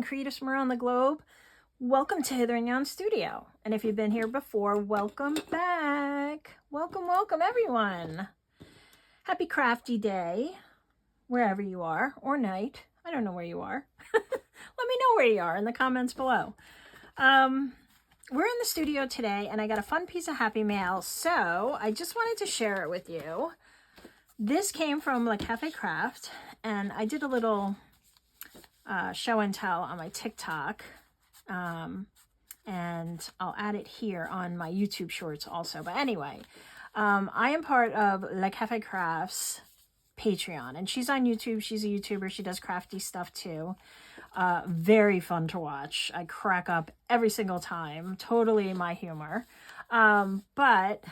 and creatives from around the globe. Welcome to Hither and Yon Studio. And if you've been here before, welcome back. Welcome, welcome everyone. Happy crafty day, wherever you are, or night. I don't know where you are. Let me know where you are in the comments below. We're in the studio today and I got a fun piece of happy mail, so I just wanted to share it with you. This came from Le Cafe Craft, and I did a little show and tell on my TikTok, and I'll add it here on my YouTube shorts also. But anyway, I am part of Le Cafe Craft's Patreon, and she's on YouTube. She's a YouTuber. She does crafty stuff too. Very fun to watch. I crack up every single time. Totally my humor. But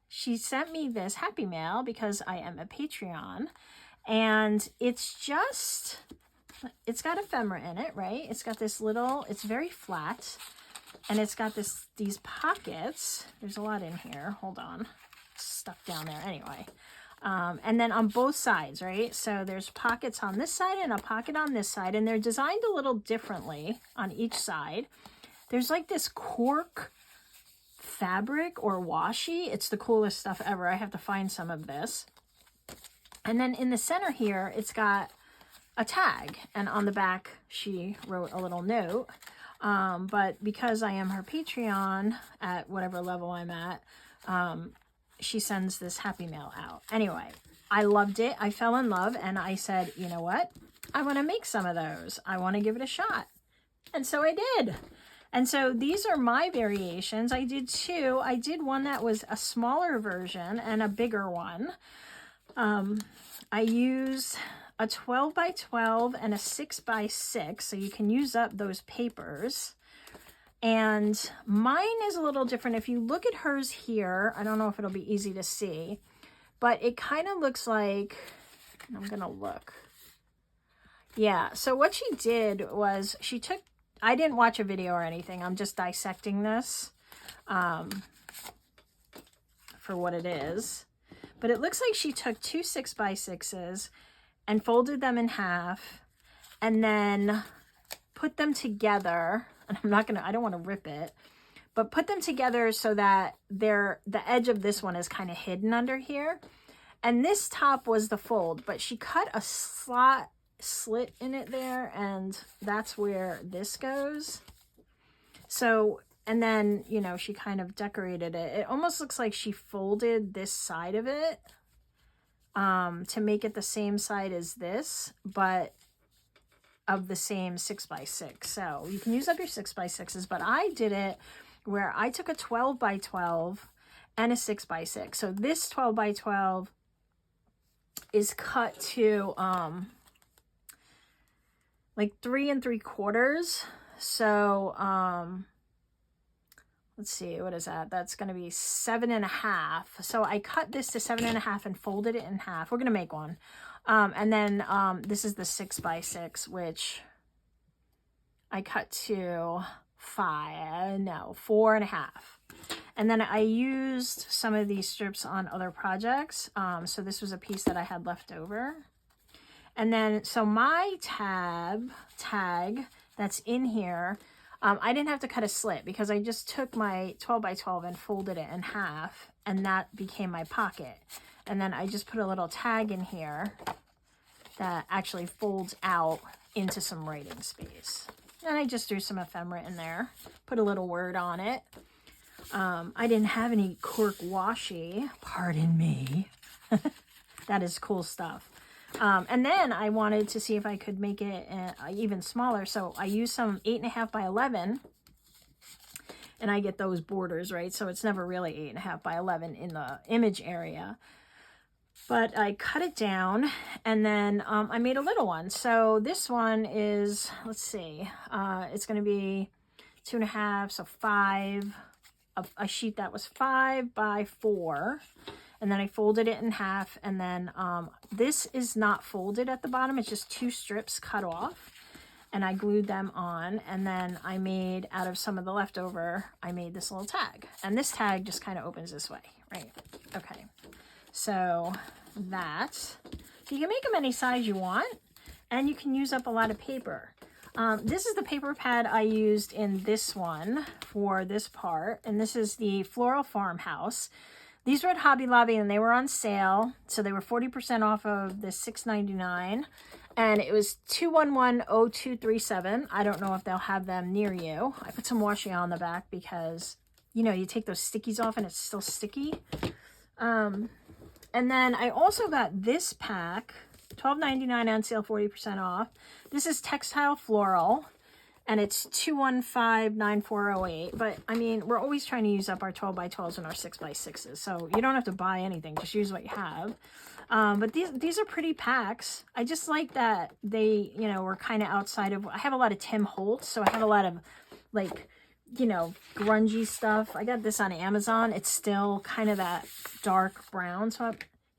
she sent me this happy mail because I am a Patreon, and it's got ephemera in it, right? It's got this little, it's very flat, and it's got these pockets. There's a lot in here. Hold on. It's stuck down there anyway. And then on both sides, right? So there's pockets on this side and a pocket on this side, and they're designed a little differently on each side. There's like this cork fabric or washi. It's the coolest stuff ever. I have to find some of this. And then in the center here, it's got a tag, and on the back she wrote a little note. But because I am her Patreon at whatever level I'm at, she sends this happy mail out. Anyway, I loved it. I fell in love, and I said, you know what? I want to make some of those. I want to give it a shot. And so I did. And so these are my variations. I did two. I did one that was a smaller version and a bigger one. I used a 12 by 12 and a 6 by 6, so you can use up those papers. And mine is a little different. If you look at hers here, I don't know if it'll be easy to see, but it kind of looks like, I'm gonna look. Yeah, so what she did was she took, I didn't watch a video or anything, I'm just dissecting this for what it is. But it looks like she took two 6 by 6s and folded them in half, and then put them together. And I don't want to rip it, but put them together so that the edge of this one is kind of hidden under here. And this top was the fold, but she cut a slit in it there, and that's where this goes. So, and then, you know, she kind of decorated it. It almost looks like she folded this side of it to make it the same side as this, but of the same 6 by 6. So you can use up your 6 by 6s, but I did it where I took a 12 by 12 and a 6 by 6. So this 12 by 12 is cut to like 3 3/4. So let's see, what is that? That's going to be 7 1/2. So I cut this to 7 1/2 and folded it in half. We're going to make one. And then this is the 6 by 6, which I cut to 4 1/2. And then I used some of these strips on other projects. So this was a piece that I had left over. And then, so my tag that's in here, I didn't have to cut a slit because I just took my 12 by 12 and folded it in half, and that became my pocket. And then I just put a little tag in here that actually folds out into some writing space. And I just threw some ephemera in there, put a little word on it. I didn't have any cork washi, pardon me. That is cool stuff. And then I wanted to see if I could make it even smaller. So I used some 8 1/2 by 11, and I get those borders, right? So it's never really 8 1/2 by 11 in the image area. But I cut it down, and then I made a little one. So this one is, let's see, it's going to be 2 1/2, so 5, a sheet that was 5 by 4. And then I folded it in half, and then this is not folded at the bottom. It's just 2 strips cut off, and I glued them on. And then I made, out of some of the leftover, I made this little tag. And this tag just kind of opens this way, right? Okay, so that, you can make them any size you want, and you can use up a lot of paper. This is the paper pad I used in this one for this part, and this is the Floral Farmhouse. These were at Hobby Lobby and they were on sale, so they were 40% off of the $6.99, and it was 211-0237. I don't know if they'll have them near you. I put some washi on the back because, you know, you take those stickies off and it's still sticky. And then I also got this pack, $12.99 on sale, 40% off. This is Textile Floral, and it's 215-9408. But, I mean, we're always trying to use up our 12x12s and our 6x6s. So you don't have to buy anything. Just use what you have. But these are pretty packs. I just like that they, you know, were kind of outside of... I have a lot of Tim Holtz, so I have a lot of, like, you know, grungy stuff. I got this on Amazon. It's still kind of that dark brown. So,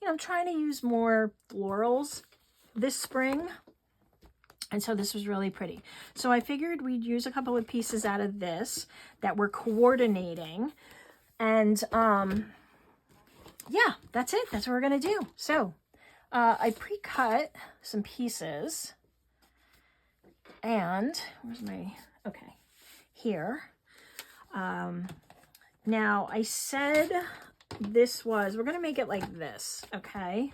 I'm trying to use more florals this spring. And so this was really pretty. So I figured we'd use a couple of pieces out of this that we're coordinating. And yeah, that's it. That's what we're going to do. So I pre-cut some pieces. And where's my, okay, here. Now I said this was, we're going to make it like this, okay?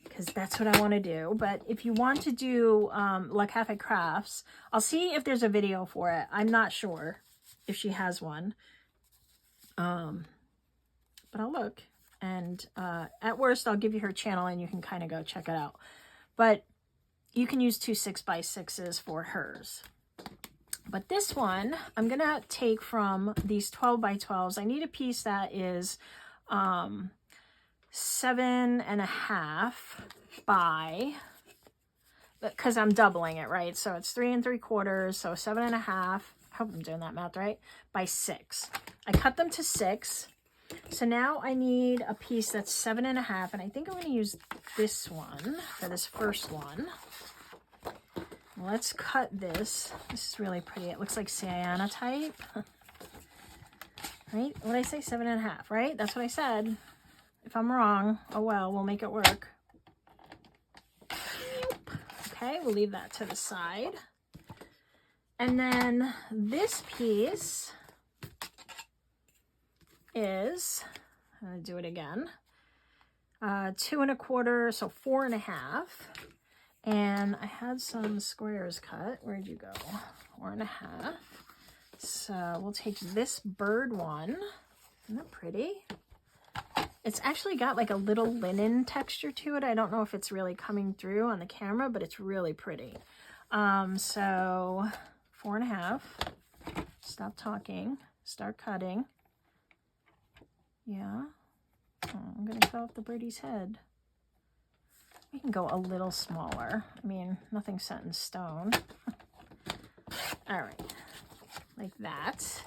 Because that's what I want to do. But if you want to do La Cafe Crafts, I'll see if there's a video for it. I'm not sure if she has one. But I'll look. And at worst, I'll give you her channel and you can kind of go check it out. But you can use 2 6x6s for hers. But this one, I'm going to take from these 12x12s. I need a piece that is 7.5 by, because I'm doubling it, right? So it's 3 3/4, so 7.5. I hope I'm doing that math right, by 6. I cut them to 6. So now I need a piece that's 7.5, and I think I'm going to use this one for this first one. Let's cut this. This is really pretty. It looks like cyanotype. Right? What did I say? 7.5, right? That's what I said. If I'm wrong, oh well, we'll make it work. Okay, we'll leave that to the side. And then this piece is, I'm going to do it again, 2 1/4, so 4.5. And I had some squares cut. Where'd you go? 4.5. So we'll take this bird one. Isn't that pretty? It's actually got like a little linen texture to it. I don't know if it's really coming through on the camera, but it's really pretty. So 4.5. Stop talking. Start cutting. Yeah. Oh, I'm going to cut off the birdie's head. We can go a little smaller. I mean, nothing's set in stone. All right, like that.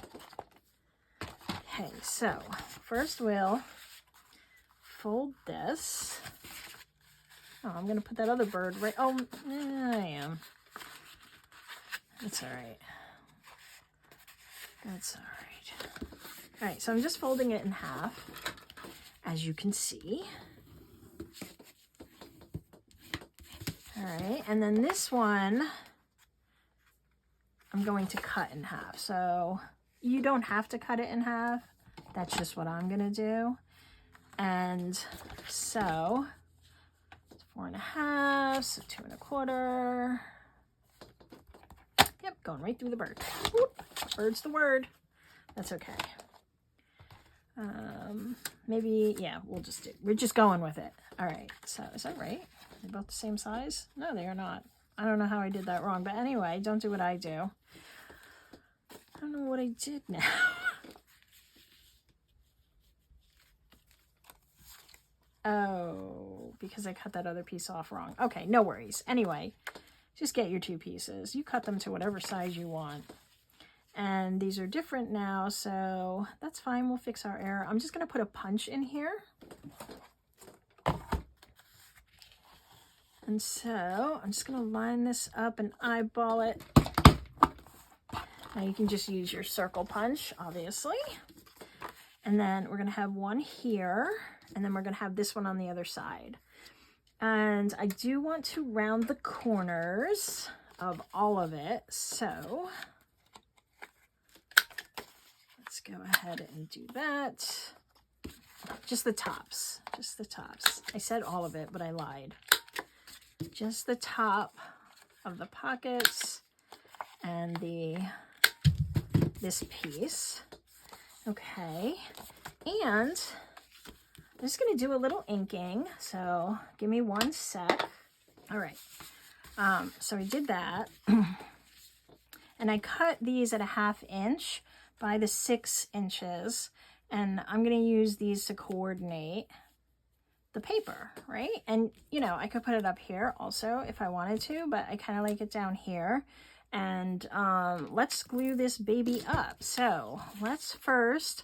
Okay, so first we'll fold this. Oh, I'm gonna put that other bird right, oh, I am. That's all right. That's all right. All right, so I'm just folding it in half, as you can see. All right, and then this one, I'm going to cut in half. So you don't have to cut it in half. That's just what I'm gonna do. And so it's 4.5, so 2 1/4. Yep, going right through the bird. Whoop, bird's the word. That's okay. Maybe, yeah, we're just going with it. All right, so is that right? They're both the same size? No, they are not. I don't know how I did that wrong, but anyway, don't do what I do. I don't know what I did now. Oh, because I cut that other piece off wrong. Okay, no worries. Anyway, just get your 2 pieces. You cut them to whatever size you want. And these are different now, so that's fine. We'll fix our error. I'm just going to put a punch in here. And so I'm just going to line this up and eyeball it. Now you can just use your circle punch, obviously. And then we're going to have one here, and then we're going to have this one on the other side. And I do want to round the corners. of all of it. So let's go ahead and do that. Just the tops, just the tops. I said all of it, but I lied. Just the top of the pockets and this piece. Okay, and I'm just gonna do a little inking, so give me 1 sec. All right, so I did that, and I cut these at a 1/2 inch by the 6 inches, and I'm gonna use these to coordinate the paper, right? And you know, I could put it up here also if I wanted to, but I kind of like it down here. And let's glue this baby up. So let's first,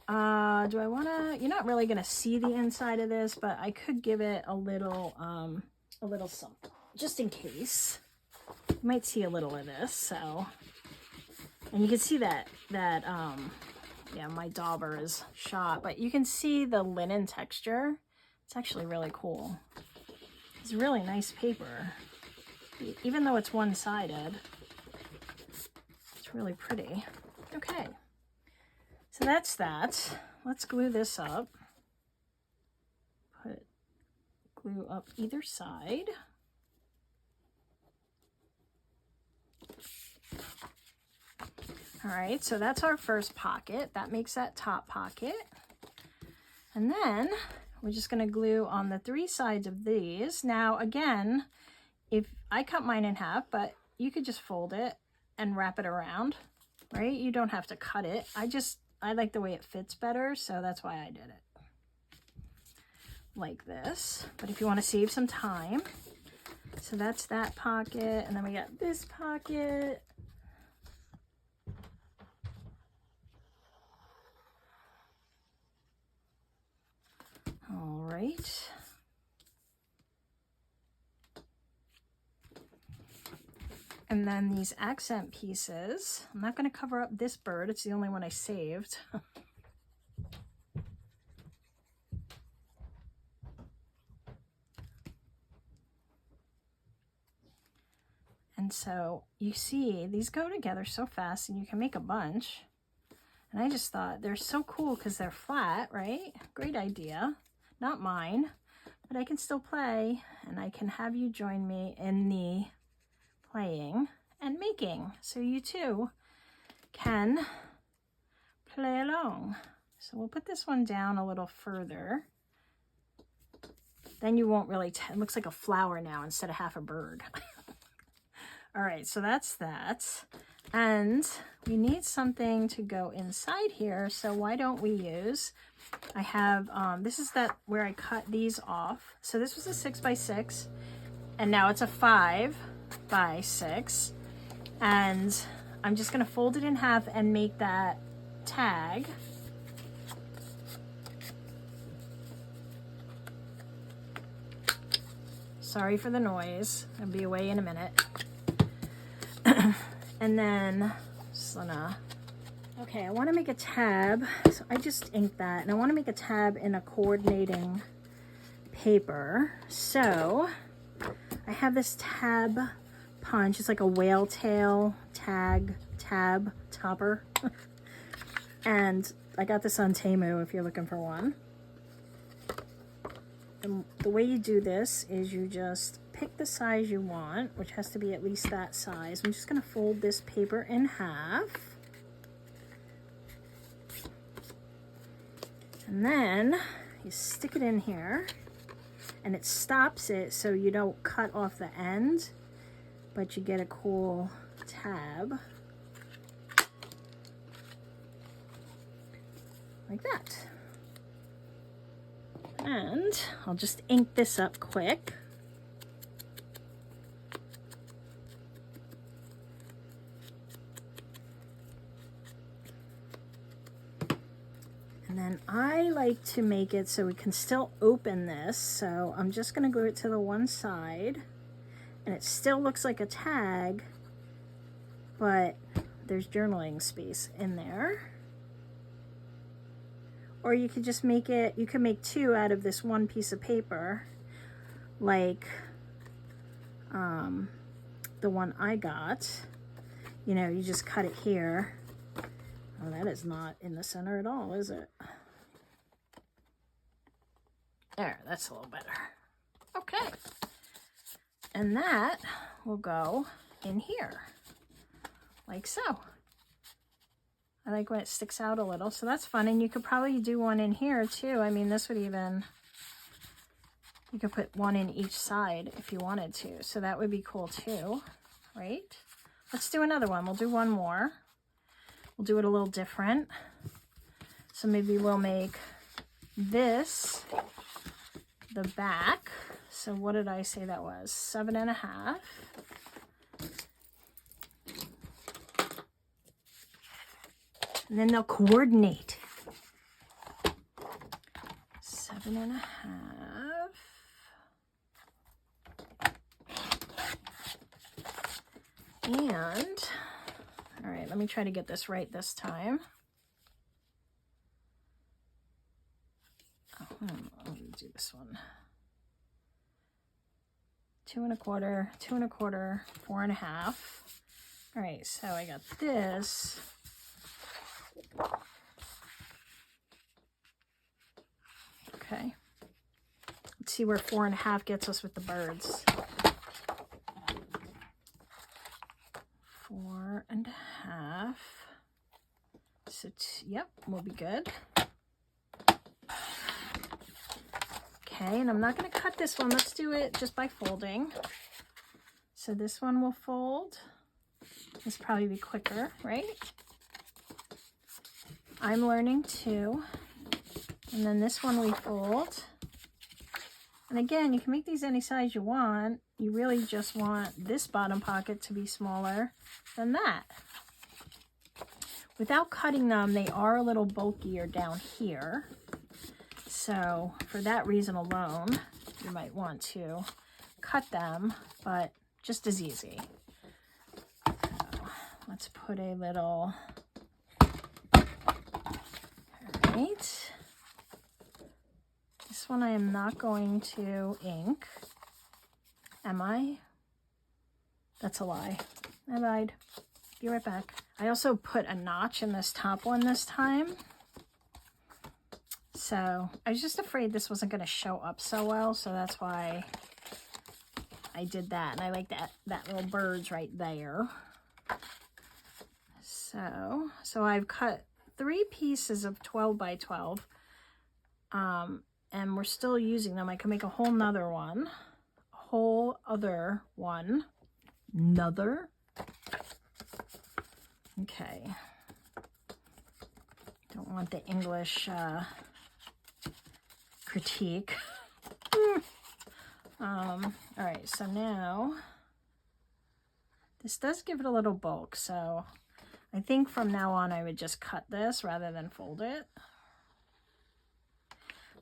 do I want to, you're not really going to see the inside of this, but I could give it a little something, just in case. You might see a little of this, so. And you can see that yeah, my dauber is shot, but you can see the linen texture. It's actually really cool. It's really nice paper. Even though it's one-sided, it's really pretty. Okay, so that's that. Let's glue this up. Put glue up either side. All right, so that's our first pocket. That makes that top pocket. And then we're just gonna glue on the 3 sides of these. Now, again, if I cut mine in half, but you could just fold it and wrap it around, right? You don't have to cut it. I like the way it fits better, so that's why I did it like this. But if you want to save some time, so that's that pocket, and then we got this pocket. All right. And then these accent pieces, I'm not going to cover up this bird. It's the only one I saved. And so you see, these go together so fast and you can make a bunch. And I just thought they're so cool because they're flat, right? Great idea. Not mine, but I can still play, and I can have you join me in the playing and making, so you too can play along. So we'll put this one down a little further. Then you won't really, it looks like a flower now instead of half a bird. All right, so that's that. And we need something to go inside here, so why don't we use, I have, this is where I cut these off. So this was a 6x6, and now it's a 5x6. And I'm just gonna fold it in half and make that tag. Sorry for the noise, I'll be away in a minute. And then, okay, I want to make a tab, so I just inked that, and I want to make a tab in a coordinating paper. So I have this tab punch. It's like a whale tail tab topper. And I got this on Temu if you're looking for one. And the way you do this is you just pick the size you want, which has to be at least that size. I'm just going to fold this paper in half. And then you stick it in here, and it stops it so you don't cut off the end, but you get a cool tab like that. And I'll just ink this up quick. And then I like to make it so we can still open this. So I'm just going to glue it to the one side, and it still looks like a tag, but there's journaling space in there. Or you could just make it, you can make 2 out of this one piece of paper, like the one I got, you know, you just cut it here. Oh, that is not in the center at all, is it? There, that's a little better. Okay. And that will go in here, like so. I like when it sticks out a little, so that's fun. And you could probably do one in here too. I mean, this would even, you could put one in each side if you wanted to. So that would be cool too, right? Let's do another one. We'll do one more. We'll do it a little different. So maybe we'll make this the back. So what did I say that was? 7.5. And then they'll coordinate. 7.5. And, all right, let me try to get this right this time. Let me do this one. 2 1/4, 2 1/4, 4.5. All right, so I got this. Okay. Let's see where 4.5 gets us with the birds. 4.5. So, yep, we'll be good. Okay, and I'm not going to cut this one. Let's do it just by folding. So this one will fold. This will probably be quicker, right? I'm learning too. And then this one we fold. And again, you can make these any size you want. You really just want this bottom pocket to be smaller than that. Without cutting them, they are a little bulkier down here. So for that reason alone, you might want to cut them, but just as easy. So let's put a little, all right. This one I am not going to ink. Am I? That's a lie. I lied. Be right back. I also put a notch in this top one this time. So I was just afraid this wasn't going to show up so well. So that's why I did that. And I like that little bird's right there. So I've cut 3 pieces of 12 by 12. And we're still using them. I can make a whole nother one. A whole other one. Another. Okay. Don't want the English critique. All right, so now this does give it a little bulk. So I think from now on I would just cut this rather than fold it.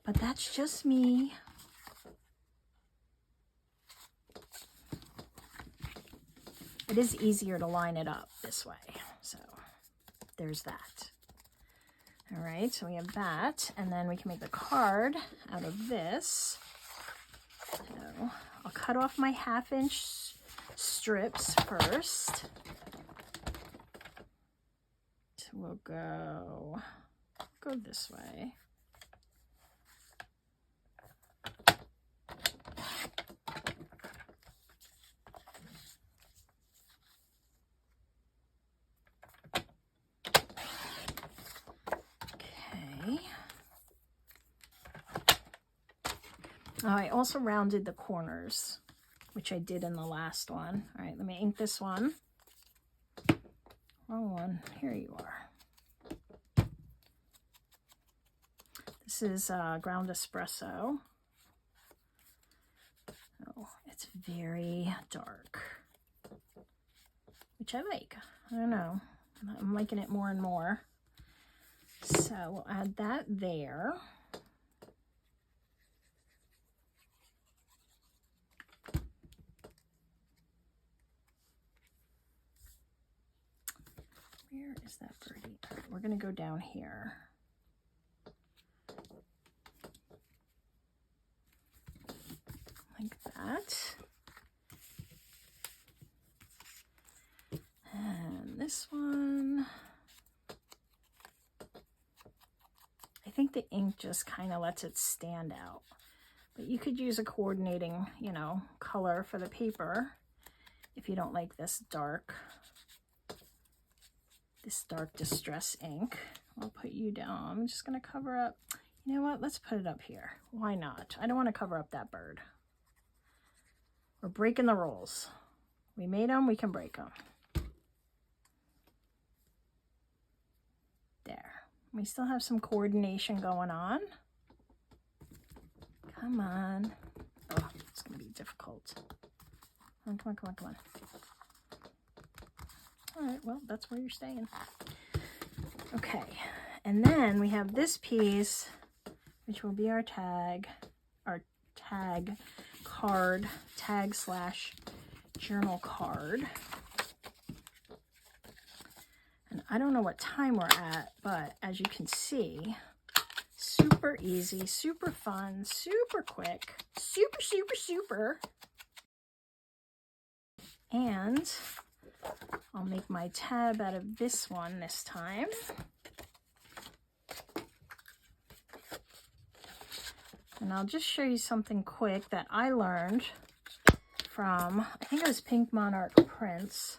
But that's just me. It is easier to line it up this way. So there's that. All right, so we have that. And then we can make the card out of this. So I'll cut off my 1/2-inch strips first. So we'll go this way. Oh, I also rounded the corners, which I did in the last one. All right, let me ink this one. Wrong one. Here you are. This is ground espresso. Oh, it's very dark, which I like. I don't know. I'm liking it more and more. So we'll add that there. Where is that birdie? All right, we're going to go down here. Like that. this one, I think the ink just kind of lets it stand out. But you could use a coordinating, you know, color for the paper if you don't like this dark distress ink. I'll put you down. I'm just going to cover up. You know what? Let's put it up here. Why not? I don't want to cover up that bird. We're breaking the rules. We made them, we can break them. There. We still have some coordination going on. Come on. Oh, it's going to be difficult. Come on, come on, come on. All right, well, that's where you're staying. Okay, and then we have this piece, which will be our tag card, tag/journal card. And I don't know what time we're at, but as you can see, super easy, super fun, super quick, super, super, super. And I'll make my tab out of this one this time. And I'll just show you something quick that I learned from, I think it was Pink Monarch Prints.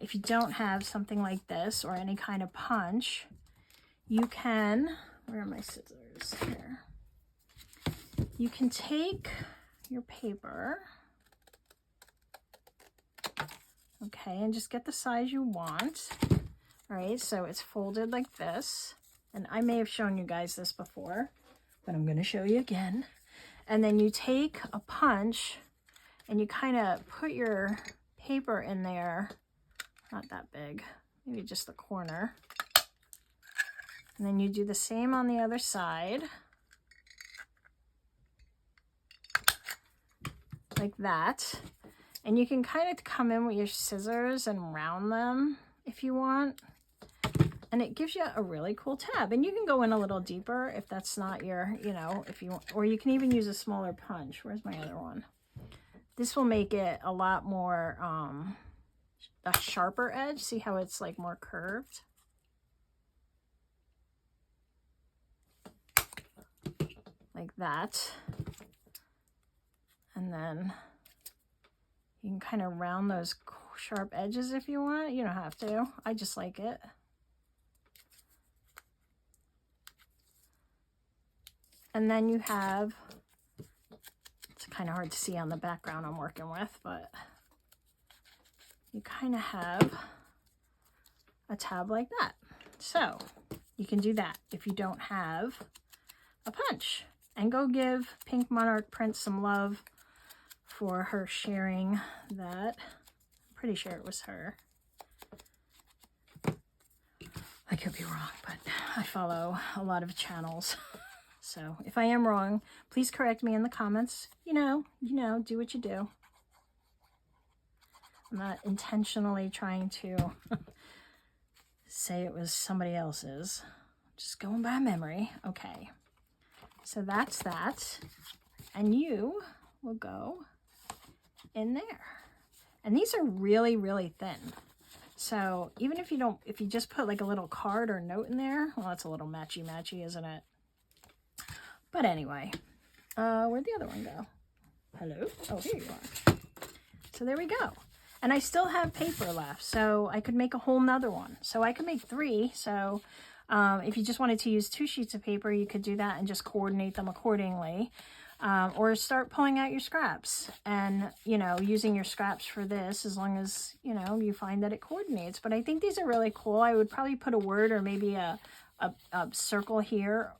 If you don't have something like this or any kind of punch, you can, where are my scissors? Here. You can take your paper, okay, and just get the size you want. All right, so it's folded like this. And I may have shown you guys this before, but I'm going to show you again. And then you take a punch and you kind of put your paper in there, not that big, maybe just the corner. And then you do the same on the other side, like that. And you can kind of come in with your scissors and round them if you want. And it gives you a really cool tab. And you can go in a little deeper if that's not your, you know, if you want, or you can even use a smaller punch. Where's my other one? This will make it a lot more, a sharper edge. See how it's like more curved? Like that. And then you can kind of round those sharp edges if you want. You don't have to. I just like it. And then you have, it's kind of hard to see on the background I'm working with, but you kind of have a tab like that. So you can do that if you don't have a punch. And go give Pink Monarch Prints some love for her sharing that. I'm pretty sure it was her. I could be wrong, but I follow a lot of channels. So if I am wrong, please correct me in the comments. You know, do what you do. I'm not intentionally trying to say it was somebody else's. Just going by memory. Okay. So that's that. And you will go in there. And these are really, really thin. So even if you don't, if you just put like a little card or note in there, well, it's a little matchy-matchy, isn't it? But anyway, where'd the other one go? Hello? Oh, here you are. So there we go. And I still have paper left, so I could make a whole nother one. So I could make 3. So if you just wanted to use 2 sheets of paper, you could do that and just coordinate them accordingly. Or start pulling out your scraps and, you know, using your scraps for this as long as, you know, you find that it coordinates. But I think these are really cool. I would probably put a word or maybe a circle here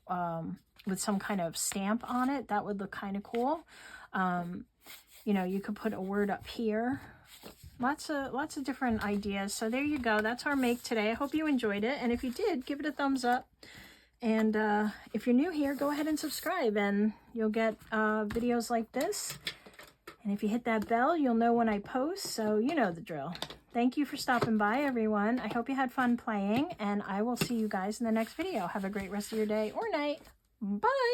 with some kind of stamp on it. That would look kind of cool. You know, you could put a word up here. Lots of different ideas. So there you go. That's our make today. I hope you enjoyed it. And if you did, give it a thumbs up. And if you're new here, go ahead and subscribe and you'll get videos like this. And if you hit that bell, you'll know when I post. So you know the drill. Thank you for stopping by, everyone. I hope you had fun playing, and I will see you guys in the next video. Have a great rest of your day or night. Bye.